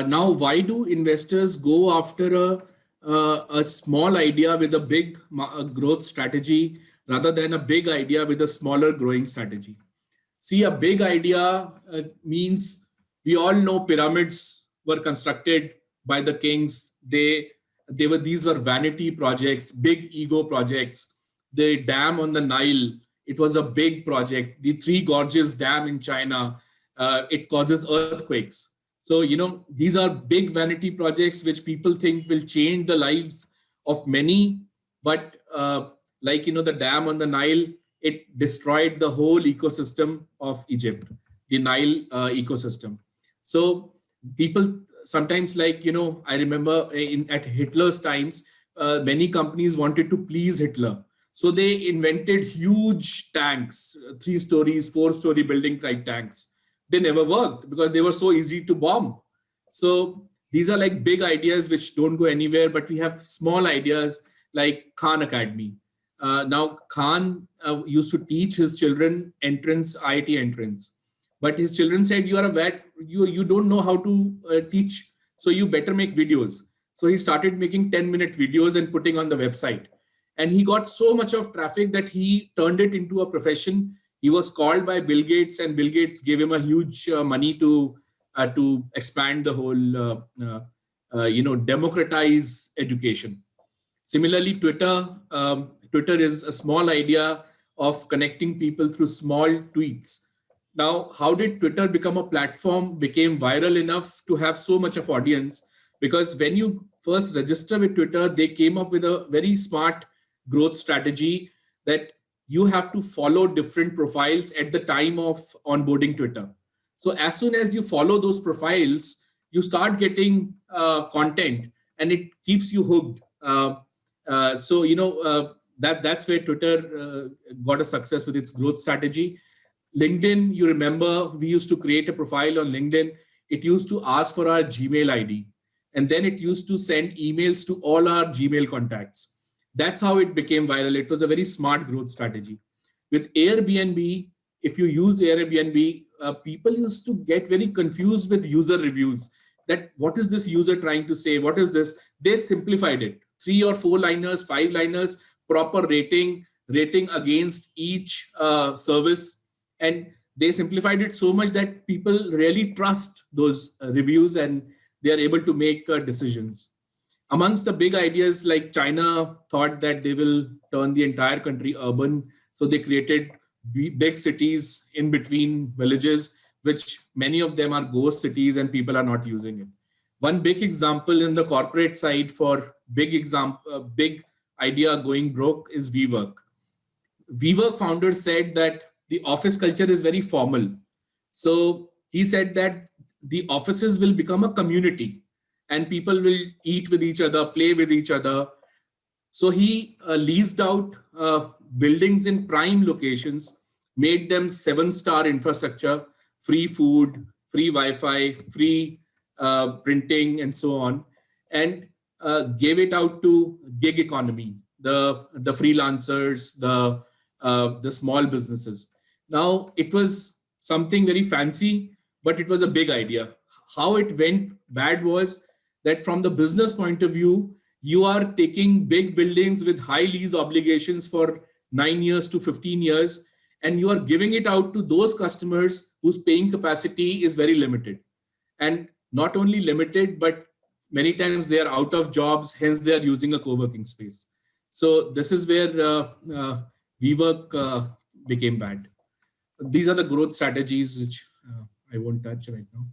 Now, why do investors go after a small idea with a big growth strategy rather than a big idea with a smaller growing strategy? See, a big idea means we all know pyramids were constructed by the kings. These were vanity projects, big ego projects. The dam on the Nile, it was a big project. The Three Gorges Dam in China, it causes earthquakes. So, these are big vanity projects which people think will change the lives of many. But the dam on the Nile, it destroyed the whole ecosystem of Egypt, the Nile ecosystem. So people sometimes I remember at Hitler's times, many companies wanted to please Hitler. So they invented huge tanks, 3 stories, 4-story building type tanks. They never worked because they were so easy to bomb. So these are like big ideas which don't go anywhere, but we have small ideas like Khan Academy. Now, Khan used to teach his children IIT entrance. But his children said, you are a vet, you don't know how to teach, so you better make videos. So he started making 10-minute videos and putting on the website. And he got so much of traffic that he turned it into a profession. He was called by Bill Gates, and Bill Gates gave him a huge money to expand the whole, democratize education. Similarly, Twitter is a small idea of connecting people through small tweets. Now, how did Twitter become a platform, became viral enough to have so much of audience? Because when you first register with Twitter, they came up with a very smart growth strategy that you have to follow different profiles at the time of onboarding Twitter. So as soon as you follow those profiles, you start getting content and it keeps you hooked. That's where Twitter got a success with its growth strategy. LinkedIn, you remember, we used to create a profile on LinkedIn. It used to ask for our Gmail ID. And then it used to send emails to all our Gmail contacts. That's how it became viral. It was a very smart growth strategy. With Airbnb, if you use Airbnb, people used to get very confused with user reviews. That what is this user trying to say? What is this? They simplified it. 3 or 4 liners, 5 liners, proper rating against each service. And they simplified it so much that people really trust those reviews and they are able to make decisions. Amongst the big ideas, like China thought that they will turn the entire country urban. So they created big cities in between villages, which many of them are ghost cities and people are not using it. One big example in the corporate side for big idea going broke is Wework. Wework founders said that the office culture is very formal. So he said that the offices will become a community and people will eat with each other, play with each other. So he leased out buildings in prime locations, made them 7-star infrastructure, free food, free Wi-Fi, free printing, and so on, and gave it out to gig economy, the freelancers, the small businesses. Now, it was something very fancy, but it was a big idea. How it went bad was that from the business point of view, you are taking big buildings with high lease obligations for 9 years to 15 years, and you are giving it out to those customers whose paying capacity is very limited. And not only limited, but many times they are out of jobs, hence they are using a co-working space. So this is where WeWork became bad. These are the growth strategies which I won't touch right now.